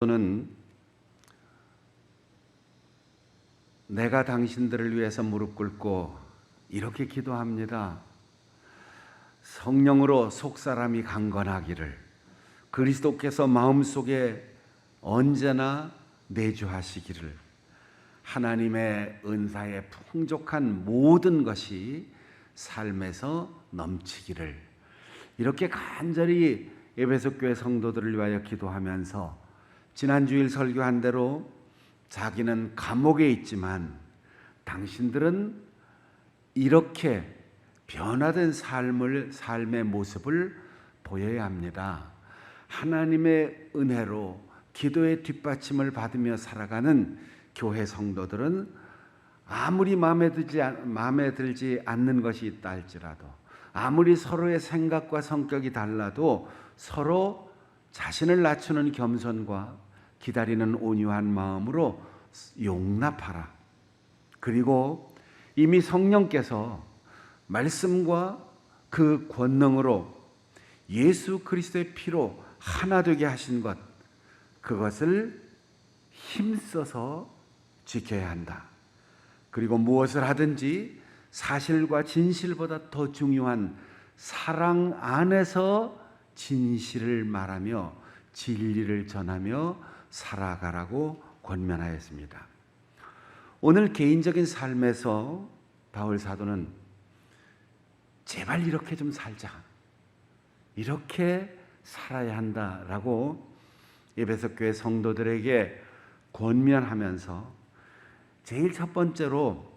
저는 내가 당신들을 위해서 무릎 꿇고 이렇게 기도합니다. 성령으로 속사람이 강건하기를 그리스도께서 마음속에 언제나 내주하시기를 하나님의 은사에 풍족한 모든 것이 삶에서 넘치기를 이렇게 간절히 에베소 교회 성도들을 위하여 기도하면서 지난주일 설교한 대로 자기는 감옥에 있지만 당신들은 이렇게 변화된 삶의 모습을 보여야 합니다. 하나님의 은혜로 기도의 뒷받침을 받으며 살아가는 교회 성도들은 아무리 마음에 들지 않는 것이 있다 할지라도, 아무리 서로의 생각과 성격이 달라도 서로 자신을 낮추는 겸손과 기다리는 온유한 마음으로 용납하라. 그리고 이미 성령께서 말씀과 그 권능으로 예수 그리스도의 피로 하나 되게 하신 것, 그것을 힘써서 지켜야 한다. 그리고 무엇을 하든지 사실과 진실보다 더 중요한 사랑 안에서 진실을 말하며 진리를 전하며 살아가라고 권면하였습니다. 오늘 개인적인 삶에서 바울 사도는 제발 이렇게 좀 살자, 이렇게 살아야 한다라고 에베소 교회 성도들에게 권면하면서 제일 첫 번째로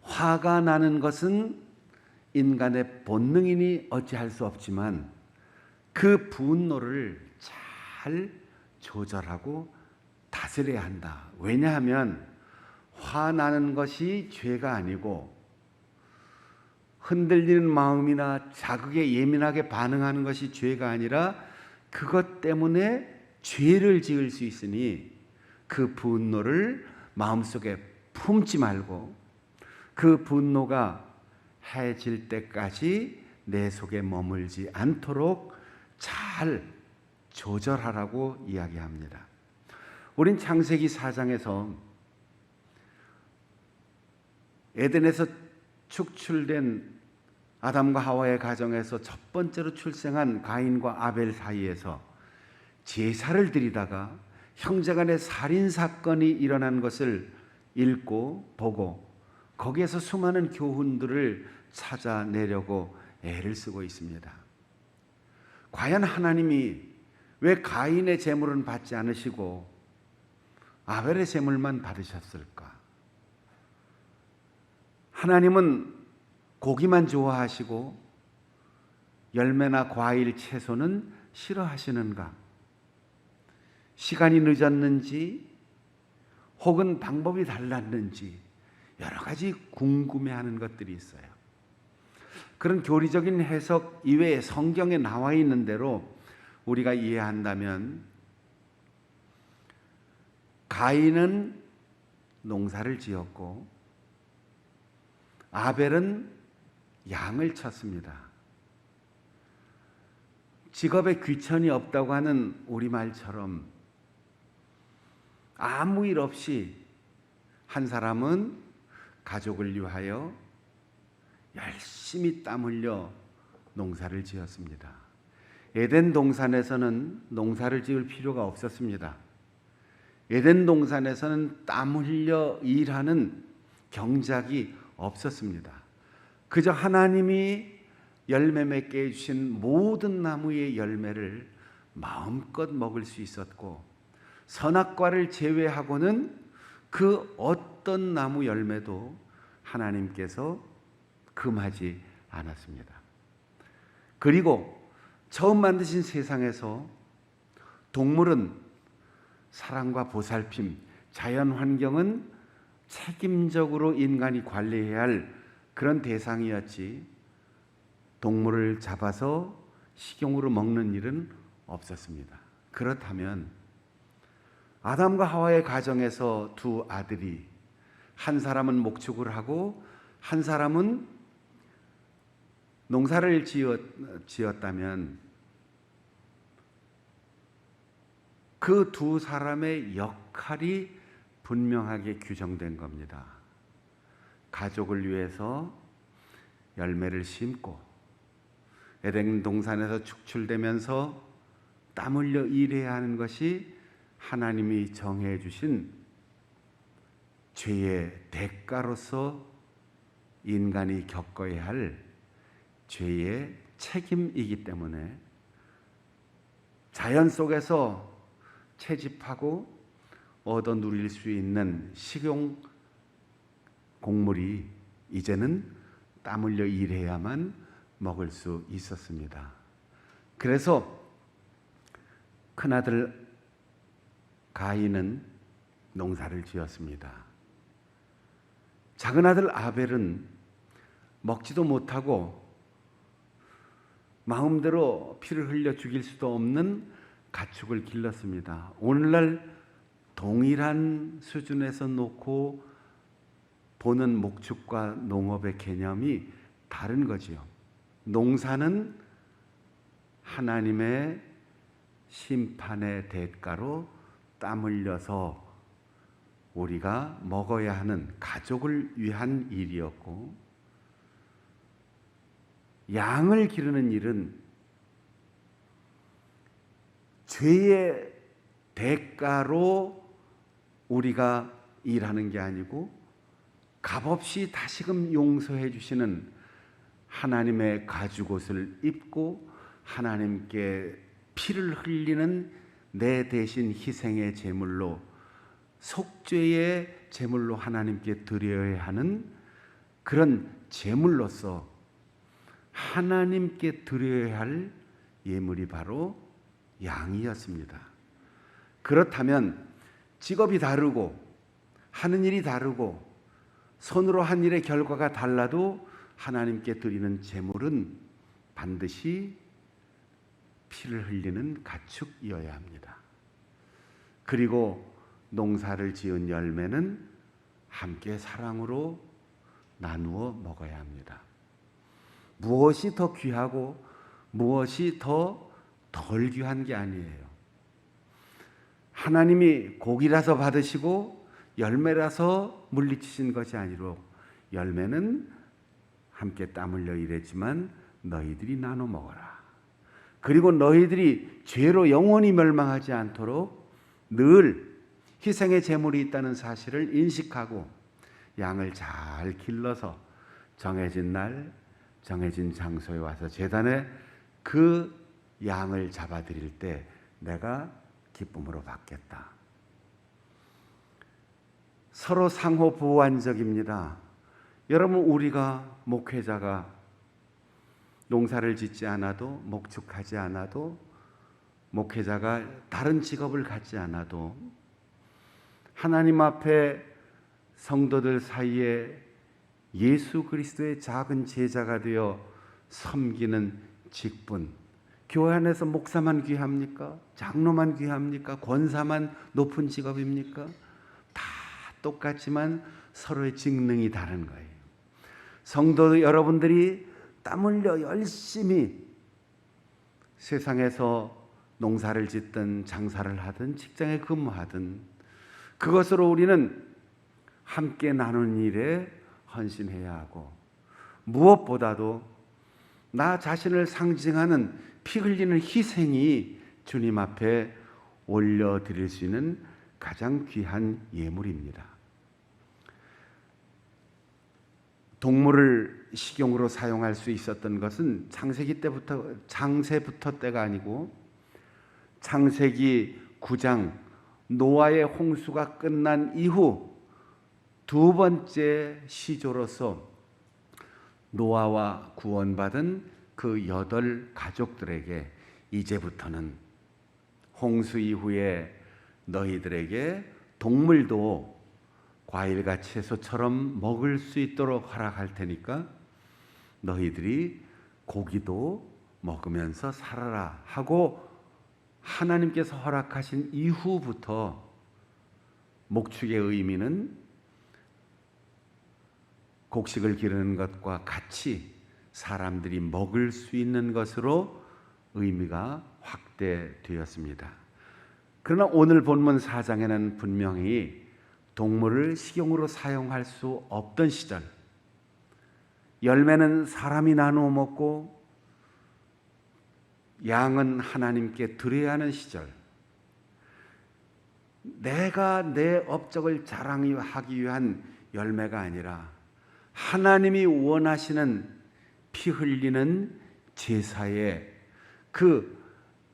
화가 나는 것은 인간의 본능이니 어찌할 수 없지만 그 분노를 잘 조절하고 다스려야 한다. 왜냐하면 화나는 것이 죄가 아니고 흔들리는 마음이나 자극에 예민하게 반응하는 것이 죄가 아니라 그것 때문에 죄를 지을 수 있으니 그 분노를 마음속에 품지 말고 그 분노가 해질 때까지 내 속에 머물지 않도록 잘 조절하라고 이야기합니다. 우린 창세기 4장에서 에덴에서 축출된 아담과 하와의 가정에서 첫 번째로 출생한 가인과 아벨 사이에서 제사를 드리다가 형제간의 살인 사건이 일어난 것을 읽고 보고 거기에서 수많은 교훈들을 찾아내려고 애를 쓰고 있습니다. 과연 하나님이 왜 가인의 제물은 받지 않으시고 아벨의 제물만 받으셨을까? 하나님은 고기만 좋아하시고 열매나 과일, 채소는 싫어하시는가? 시간이 늦었는지 혹은 방법이 달랐는지 여러 가지 궁금해하는 것들이 있어요. 그런 교리적인 해석 이외에 성경에 나와 있는 대로 우리가 이해한다면 가인은 농사를 지었고 아벨은 양을 쳤습니다. 직업에 귀천이 없다고 하는 우리말처럼 아무 일 없이 한 사람은 가족을 위하여 열심히 땀 흘려 농사를 지었습니다. 에덴 동산에서는 농사를 지을 필요가 없었습니다. 에덴 동산에서는 땀 흘려 일하는 경작이 없었습니다. 그저 하나님이 열매 맺게 해주신 모든 나무의 열매를 마음껏 먹을 수 있었고 선악과를 제외하고는 그 어떤 나무 열매도 하나님께서 금하지 않았습니다. 그리고 처음 만드신 세상에서 동물은 사랑과 보살핌, 자연 환경은 책임적으로 인간이 관리해야 할 그런 대상이었지 동물을 잡아서 식용으로 먹는 일은 없었습니다. 그렇다면 아담과 하와의 가정에서 두 아들이 한 사람은 목축을 하고 한 사람은 농사를 지었다면 그 두 사람의 역할이 분명하게 규정된 겁니다. 가족을 위해서 열매를 심고 에덴 동산에서 축출되면서 땀 흘려 일해야 하는 것이 하나님이 정해 주신 죄의 대가로서 인간이 겪어야 할 죄의 책임이기 때문에 자연 속에서 채집하고 얻어 누릴 수 있는 식용 곡물이 이제는 땀 흘려 일해야만 먹을 수 있었습니다. 그래서 큰아들 가인은 농사를 지었습니다. 작은아들 아벨은 먹지도 못하고 마음대로 피를 흘려 죽일 수도 없는 가축을 길렀습니다. 오늘날 동일한 수준에서 놓고 보는 목축과 농업의 개념이 다른 거지요. 농사는 하나님의 심판의 대가로 땀 흘려서 우리가 먹어야 하는 가족을 위한 일이었고, 양을 기르는 일은 죄의 대가로 우리가 일하는 게 아니고 값없이 다시금 용서해 주시는 하나님의 가죽옷을 입고 하나님께 피를 흘리는 내 대신 희생의 제물로, 속죄의 제물로 하나님께 드려야 하는 그런 제물로서 하나님께 드려야 할 예물이 바로 양이었습니다. 그렇다면 직업이 다르고 하는 일이 다르고 손으로 한 일의 결과가 달라도 하나님께 드리는 제물은 반드시 피를 흘리는 가축이어야 합니다. 그리고 농사를 지은 열매는 함께 사랑으로 나누어 먹어야 합니다. 무엇이 더 귀하고 무엇이 더 덜 귀한 게 아니에요. 하나님이 고기라서 받으시고 열매라서 물리치신 것이 아니로 열매는 함께 땀 흘려 일했지만 너희들이 나눠 먹어라. 그리고 너희들이 죄로 영원히 멸망하지 않도록 늘 희생의 제물이 있다는 사실을 인식하고 양을 잘 길러서 정해진 날 정해진 장소에 와서 제단에 그 양을 잡아드릴 때 내가 기쁨으로 받겠다. 서로 상호 보완적입니다. 여러분, 우리가 목회자가 농사를 짓지 않아도, 목축하지 않아도, 목회자가 다른 직업을 갖지 않아도 하나님 앞에 성도들 사이에 예수 그리스도의 작은 제자가 되어 섬기는 직분, 교회 안에서 목사만 귀합니까? 장로만 귀합니까? 권사만 높은 직업입니까? 다 똑같지만 서로의 직능이 다른 거예요. 성도 여러분들이 땀 흘려 열심히 세상에서 농사를 짓든 장사를 하든 직장에 근무하든 그것으로 우리는 함께 나누는 일에 헌신해야 하고, 무엇보다도 나 자신을 상징하는 피 흘리는 희생이 주님 앞에 올려드릴 수 있는 가장 귀한 예물입니다. 동물을 식용으로 사용할 수 있었던 것은 창세부터 때가 아니고 창세기 9장 노아의 홍수가 끝난 이후 두 번째 시조로서 노아와 구원받은 그 8 가족들에게 이제부터는 홍수 이후에 너희들에게 동물도 과일과 채소처럼 먹을 수 있도록 허락할 테니까 너희들이 고기도 먹으면서 살아라 하고 하나님께서 허락하신 이후부터 목축의 의미는 곡식을 기르는 것과 같이 사람들이 먹을 수 있는 것으로 의미가 확대되었습니다. 그러나 오늘 본문 4장에는 분명히 동물을 식용으로 사용할 수 없던 시절, 열매는 사람이 나누어 먹고 양은 하나님께 드려야 하는 시절, 내가 내 업적을 자랑하기 위한 열매가 아니라 하나님이 원하시는 피 흘리는 제사의 그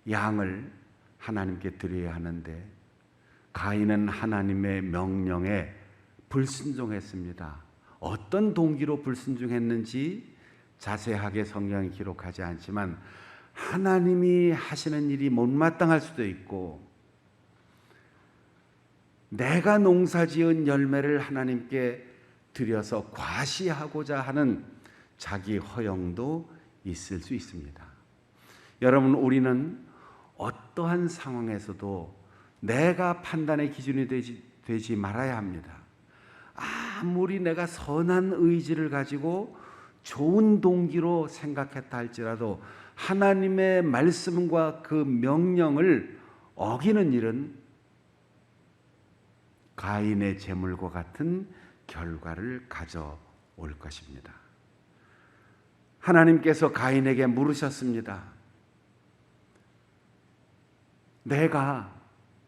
양을 하나님께 드려야 하는데, 가인은 하나님의 명령에 불순종했습니다. 어떤 동기로 불순종했는지 자세하게 성경이 기록하지 않지만 하나님이 하시는 일이 못마땅할 수도 있고, 내가 농사지은 열매를 하나님께 드려서 과시하고자 하는 자기 허영도 있을 수 있습니다. 여러분, 우리는 어떠한 상황에서도 내가 판단의 기준이 되지 말아야 합니다. 아무리 내가 선한 의지를 가지고 좋은 동기로 생각했다 할지라도 하나님의 말씀과 그 명령을 어기는 일은 가인의 재물과 같은 결과를 가져올 것입니다. 하나님께서 가인에게 물으셨습니다. 내가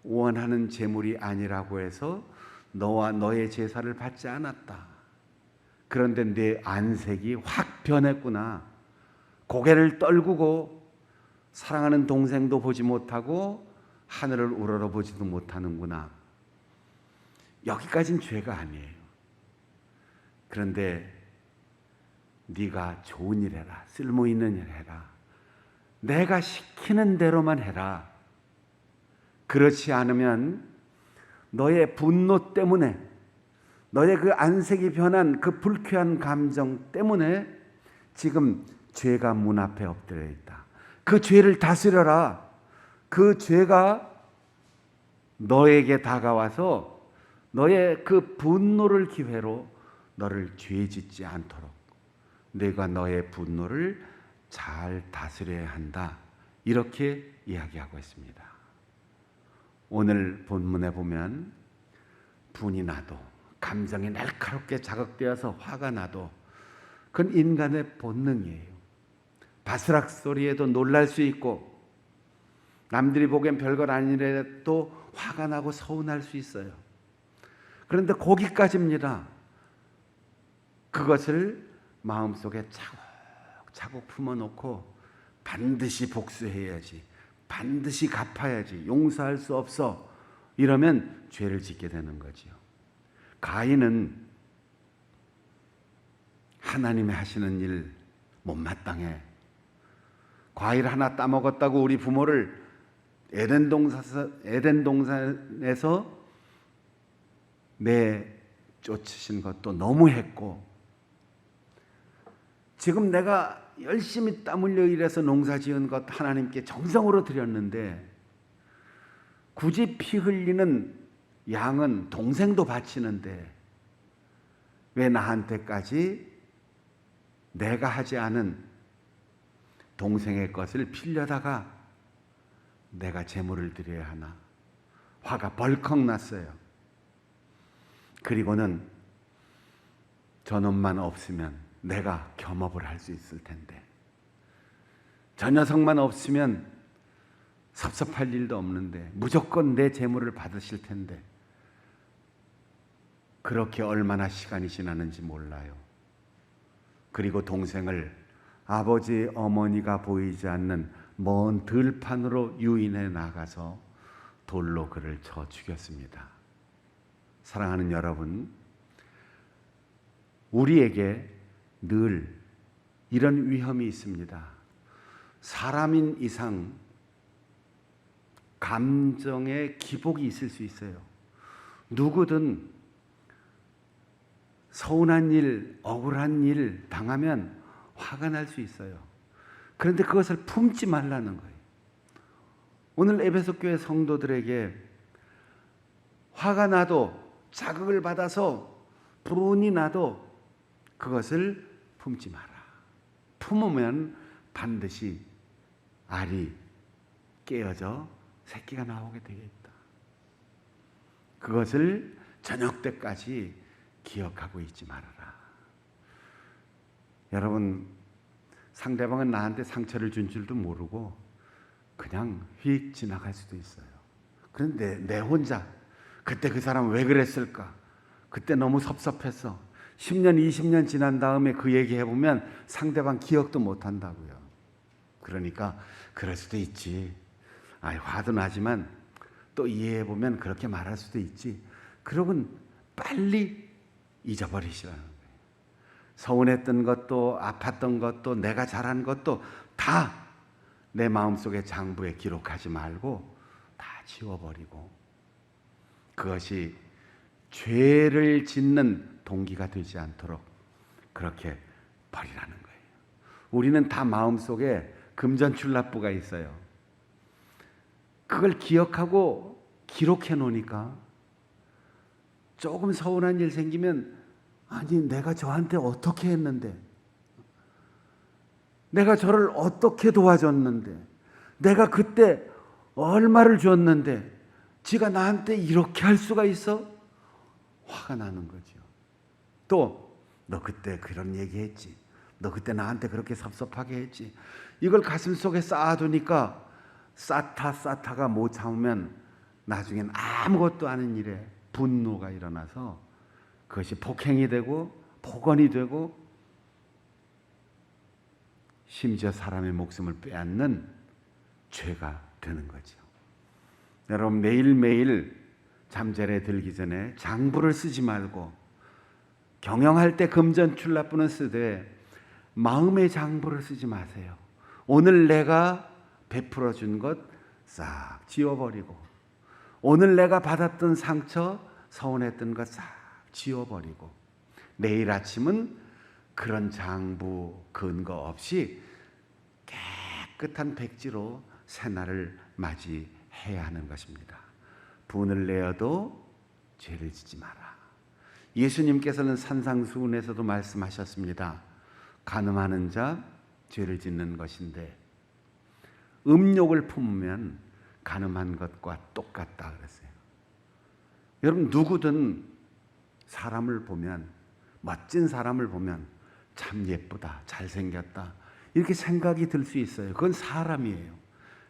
원하는 재물이 아니라고 해서 너와 너의 제사를 받지 않았다. 그런데 내 안색이 확 변했구나. 고개를 떨구고 사랑하는 동생도 보지 못하고 하늘을 우러러보지도 못하는구나. 여기까지는 죄가 아니에요. 그런데 네가 좋은 일 해라. 쓸모있는 일 해라. 내가 시키는 대로만 해라. 그렇지 않으면 너의 분노 때문에, 너의 그 안색이 변한 그 불쾌한 감정 때문에 지금 죄가 문 앞에 엎드려 있다. 그 죄를 다스려라. 그 죄가 너에게 다가와서 너의 그 분노를 기회로 너를 죄짓지 않도록 내가 너의 분노를 잘 다스려야 한다. 이렇게 이야기하고 있습니다. 오늘 본문에 보면 분이 나도, 감정이 날카롭게 자극되어서 화가 나도 그건 인간의 본능이에요. 바스락 소리에도 놀랄 수 있고 남들이 보기엔 별것 아니래도 화가 나고 서운할 수 있어요. 그런데 거기까지입니다. 그것을 마음속에 차곡차곡 품어놓고 반드시 복수해야지, 반드시 갚아야지, 용서할 수 없어, 이러면 죄를 짓게 되는 거지요. 가인은 하나님이 하시는 일 못마땅해. 과일 하나 따먹었다고 우리 부모를 에덴 동산에서 내쫓으신 것도 너무했고, 지금 내가 열심히 땀 흘려 일해서 농사 지은 것 하나님께 정성으로 드렸는데 굳이 피 흘리는 양은 동생도 바치는데 왜 나한테까지 내가 하지 않은 동생의 것을 빌려다가 내가 제물을 드려야 하나. 화가 벌컥 났어요. 그리고는 저놈만 없으면 내가 겸업을 할 수 있을 텐데, 저 녀석만 없으면 섭섭할 일도 없는데 무조건 내 재물을 받으실 텐데, 그렇게 얼마나 시간이 지나는지 몰라요. 그리고 동생을 아버지 어머니가 보이지 않는 먼 들판으로 유인해 나가서 돌로 그를 쳐 죽였습니다. 사랑하는 여러분, 우리에게 늘 이런 위험이 있습니다. 사람인 이상 감정의 기복이 있을 수 있어요. 누구든 서운한 일, 억울한 일 당하면 화가 날 수 있어요. 그런데 그것을 품지 말라는 거예요. 오늘 에베소 교회 성도들에게 화가 나도, 자극을 받아서 불운이 나도 그것을 품지 마라. 품으면 반드시 알이 깨어져 새끼가 나오게 되겠다. 그것을 저녁 때까지 기억하고 있지 말아라. 여러분, 상대방은 나한테 상처를 준 줄도 모르고 그냥 휙 지나갈 수도 있어요. 그런데 내 혼자 그때 그 사람 왜 그랬을까? 그때 너무 섭섭했어. 10년, 20년 지난 다음에 그 얘기 해보면 상대방 기억도 못 한다고요. 그러니까 그럴 수도 있지. 화도 나지만 또 이해해보면 그렇게 말할 수도 있지. 그러곤 빨리 잊어버리시라는 거예요. 서운했던 것도 아팠던 것도 내가 잘한 것도 다 내 마음속의 장부에 기록하지 말고 다 지워버리고 그것이 죄를 짓는 동기가 되지 않도록 그렇게 버리라는 거예요. 우리는 다 마음속에 금전출납부가 있어요. 그걸 기억하고 기록해 놓으니까 조금 서운한 일 생기면 아니 내가 저한테 어떻게 했는데, 내가 저를 어떻게 도와줬는데, 내가 그때 얼마를 줬는데 지가 나한테 이렇게 할 수가 있어? 화가 나는 거죠. 또 너 그때 그런 얘기했지, 너 그때 나한테 그렇게 섭섭하게 했지. 이걸 가슴속에 쌓아두니까 쌓다가 못 참으면 나중엔 아무것도 아닌 일에 분노가 일어나서 그것이 폭행이 되고 폭언이 되고 심지어 사람의 목숨을 빼앗는 죄가 되는 거죠. 여러분, 매일매일 잠자리에 들기 전에 장부를 쓰지 말고 경영할 때 금전출납부는 쓰되 마음의 장부를 쓰지 마세요. 오늘 내가 베풀어 준 것 싹 지워버리고, 오늘 내가 받았던 상처, 서운했던 것 싹 지워버리고, 내일 아침은 그런 장부 근거 없이 깨끗한 백지로 새날을 맞이해야 하는 것입니다. 분을 내어도 죄를 짓지 마라. 예수님께서는 산상수훈에서도 말씀하셨습니다. 간음하는 자 죄를 짓는 것인데 음욕을 품으면 간음한 것과 똑같다 그랬어요. 여러분, 누구든 사람을 보면, 멋진 사람을 보면 참 예쁘다, 잘생겼다 이렇게 생각이 들 수 있어요. 그건 사람이에요.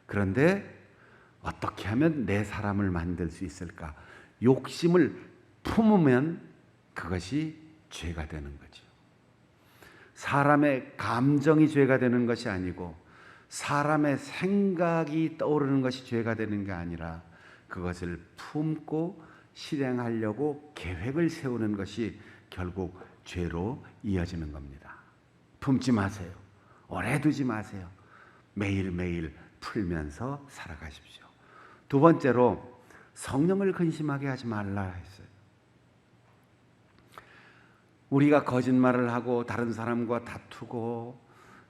그런데 어떻게 하면 내 사람을 만들 수 있을까? 욕심을 품으면 그것이 죄가 되는 거죠. 사람의 감정이 죄가 되는 것이 아니고 사람의 생각이 떠오르는 것이 죄가 되는 게 아니라 그것을 품고 실행하려고 계획을 세우는 것이 결국 죄로 이어지는 겁니다. 품지 마세요. 오래 두지 마세요. 매일매일 풀면서 살아가십시오. 두 번째로 성령을 근심하게 하지 말라 했어요. 우리가 거짓말을 하고 다른 사람과 다투고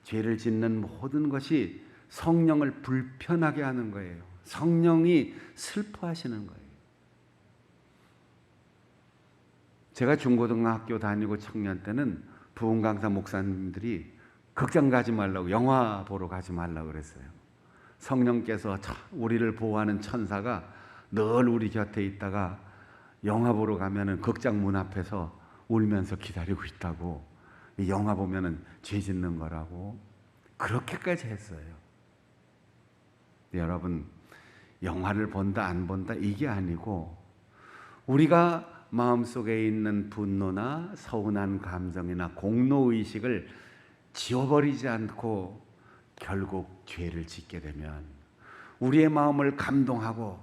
죄를 짓는 모든 것이 성령을 불편하게 하는 거예요. 성령이 슬퍼하시는 거예요. 제가 중고등학교 다니고 청년 때는 부흥 강사 목사님들이 극장 가지 말라고, 영화 보러 가지 말라고 그랬어요. 성령께서 우리를 보호하는 천사가 늘 우리 곁에 있다가 영화 보러 가면은 극장 문 앞에서 울면서 기다리고 있다고, 영화 보면은 죄 짓는 거라고 그렇게까지 했어요. 여러분, 영화를 본다 안 본다 이게 아니고 우리가 마음속에 있는 분노나 서운한 감정이나 공로의식을 지워버리지 않고 결국 죄를 짓게 되면 우리의 마음을 감동하고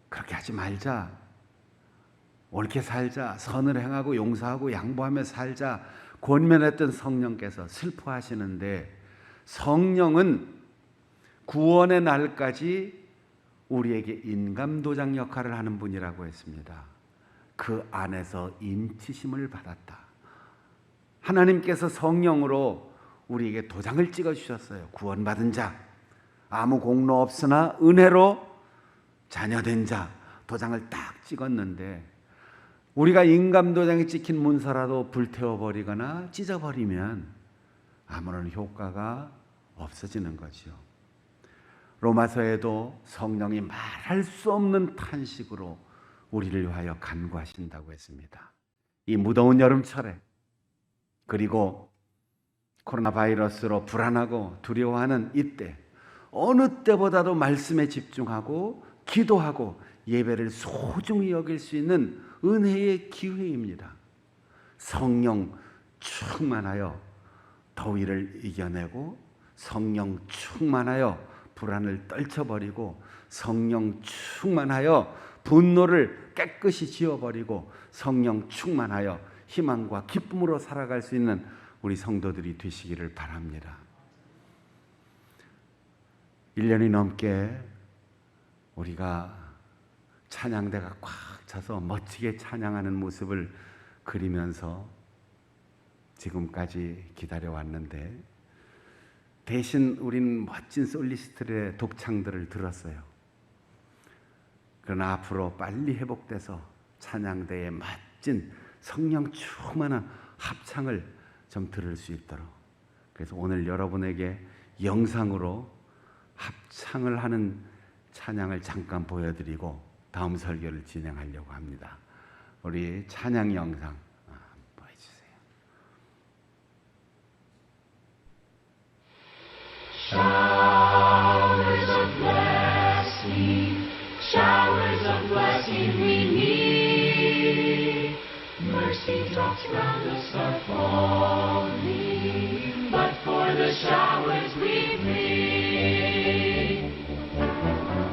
그렇게 하지 말자, 옳게 살자, 선을 행하고 용서하고 양보하며 살자 권면했던 성령께서 슬퍼하시는데, 성령은 구원의 날까지 우리에게 인감도장 역할을 하는 분이라고 했습니다. 그 안에서 인치심을 받았다. 하나님께서 성령으로 우리에게 도장을 찍어주셨어요. 구원받은 자, 아무 공로 없으나 은혜로 자녀된 자 도장을 딱 찍었는데, 우리가 인감도장이 찍힌 문서라도 불태워버리거나 찢어버리면 아무런 효과가 없어지는 거죠. 로마서에도 성령이 말할 수 없는 탄식으로 우리를 위하여 간구하신다고 했습니다. 이 무더운 여름철에, 그리고 코로나 바이러스로 불안하고 두려워하는 이때, 어느 때보다도 말씀에 집중하고 기도하고 예배를 소중히 여길 수 있는 은혜의 기회입니다. 성령 충만하여 더위를 이겨내고, 성령 충만하여 불안을 떨쳐버리고, 성령 충만하여 분노를 깨끗이 지워버리고, 성령 충만하여 희망과 기쁨으로 살아갈 수 있는 우리 성도들이 되시기를 바랍니다. 1년이 넘게 우리가 찬양대가 꽉 차서 멋지게 찬양하는 모습을 그리면서 지금까지 기다려왔는데, 대신 우린 멋진 솔리스트의 독창들을 들었어요. 그러나 앞으로 빨리 회복돼서 찬양대의 멋진 성령 충만한 합창을 좀 들을 수 있도록, 그래서 오늘 여러분에게 영상으로 합창을 하는 찬양을 잠깐 보여드리고 다음 설교를 진행하려고 합니다. 우리 찬양 영상 보여주세요. Showers of blessing, showers of blessing we need. Mercy drops round us are falling, but for the showers we plead.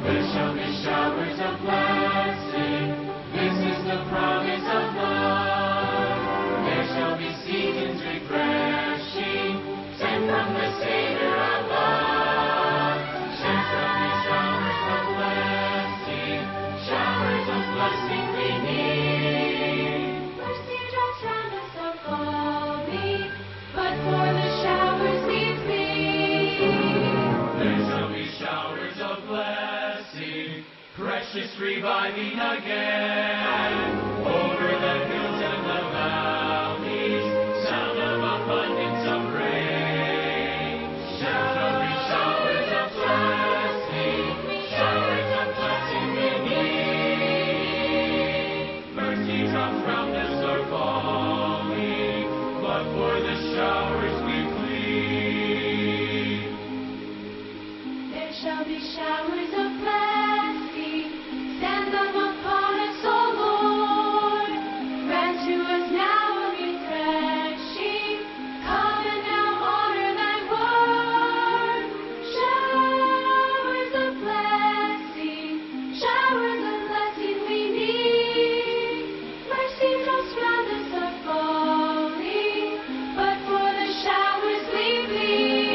There shall be showers of blessing, this is the promise of love. There shall be seasons refreshing, sent from the Savior of love. There shall be showers of blessing, showers of blessing we need. Mercy drops round us are falling, but for the showers we plead. There shall be showers of blessing, precious reviving again, over the hills and the valleys, sound of abundance of rain. There shall be showers of blessing, showers of blessing we need. Mercy drops round us are falling, but for the showers we plead. There shall be showers of blessing, stand up upon us, O Lord. Grant to us now a refreshing, come and now honor thy word. Showers of blessing we need. Mercy drops round us are falling, but for the showers we plead.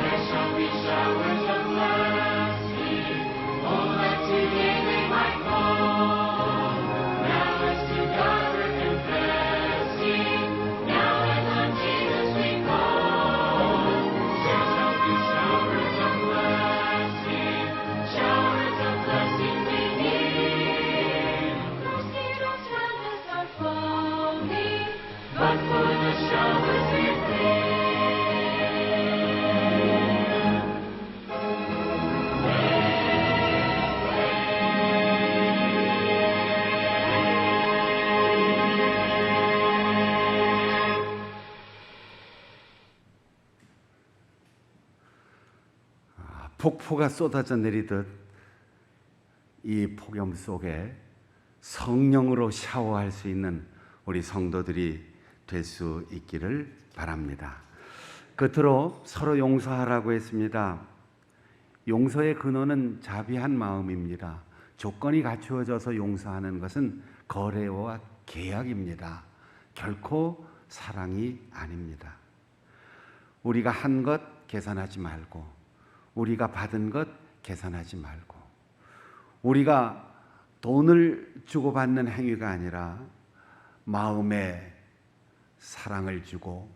There shall be showers of blessing, oh that today they might fall. Now as to God we're confessing, now as on Jesus we call. There shall be showers of blessing we need. Mercy drops round us are falling, but for the showers we plead. 폭포가 쏟아져 내리듯 이 폭염 속에 성령으로 샤워할 수 있는 우리 성도들이 될 수 있기를 바랍니다. 끝으로 서로 용서하라고 했습니다. 용서의 근원은 자비한 마음입니다. 조건이 갖추어져서 용서하는 것은 거래와 계약입니다. 결코 사랑이 아닙니다. 우리가 한 것 계산하지 말고, 우리가 받은 것 계산하지 말고, 우리가 돈을 주고받는 행위가 아니라 마음에 사랑을 주고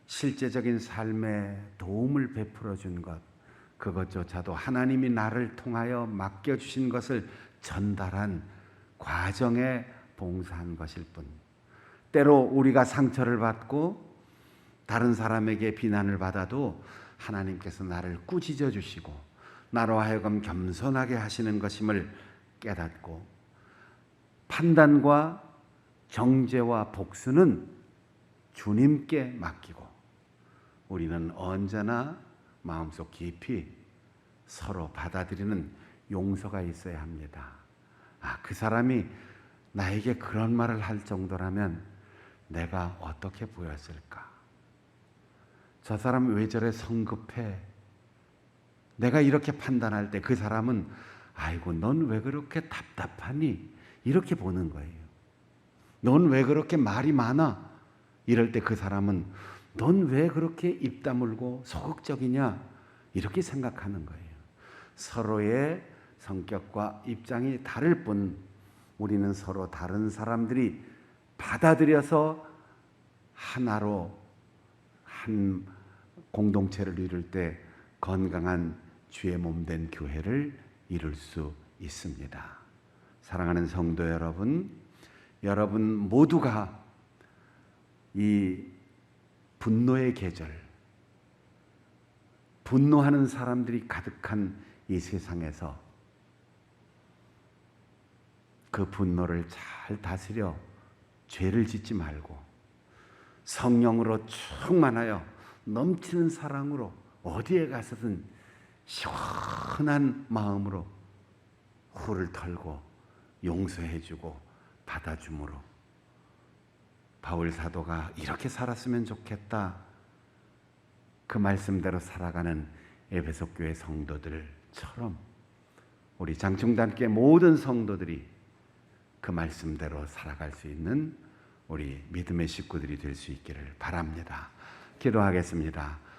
실제적인 삶에 도움을 베풀어 준 것, 그것조차도 하나님이 나를 통하여 맡겨주신 것을 전달한 과정에 봉사한 것일 뿐, 때로 우리가 상처를 받고 다른 사람에게 비난을 받아도 하나님께서 나를 꾸짖어 주시고 나로 하여금 겸손하게 하시는 것임을 깨닫고 판단과 정죄와 복수는 주님께 맡기고 우리는 언제나 마음속 깊이 서로 받아들이는 용서가 있어야 합니다. 그 사람이 나에게 그런 말을 할 정도라면 내가 어떻게 보였을까? 저 사람 왜 저래 성급해? 내가 이렇게 판단할 때 그 사람은 아이고 넌 왜 그렇게 답답하니? 이렇게 보는 거예요. 넌 왜 그렇게 말이 많아? 이럴 때 그 사람은 넌 왜 그렇게 입 다물고 소극적이냐? 이렇게 생각하는 거예요. 서로의 성격과 입장이 다를 뿐 우리는 서로 다른 사람들이 받아들여서 하나로 한 공동체를 이룰 때 건강한 주의 몸 된 교회를 이룰 수 있습니다. 사랑하는 성도 여러분, 여러분 모두가 이 분노의 계절, 분노하는 사람들이 가득한 이 세상에서 그 분노를 잘 다스려 죄를 짓지 말고 성령으로 충만하여 넘치는 사랑으로 어디에 가서든 시원한 마음으로 후를 털고 용서해주고 받아줌으로 바울 사도가 이렇게 살았으면 좋겠다. 그 말씀대로 살아가는 에베소 교회 성도들처럼 우리 장충단계 모든 성도들이 그 말씀대로 살아갈 수 있는 우리 믿음의 식구들이 될 수 있기를 바랍니다. 기도하겠습니다.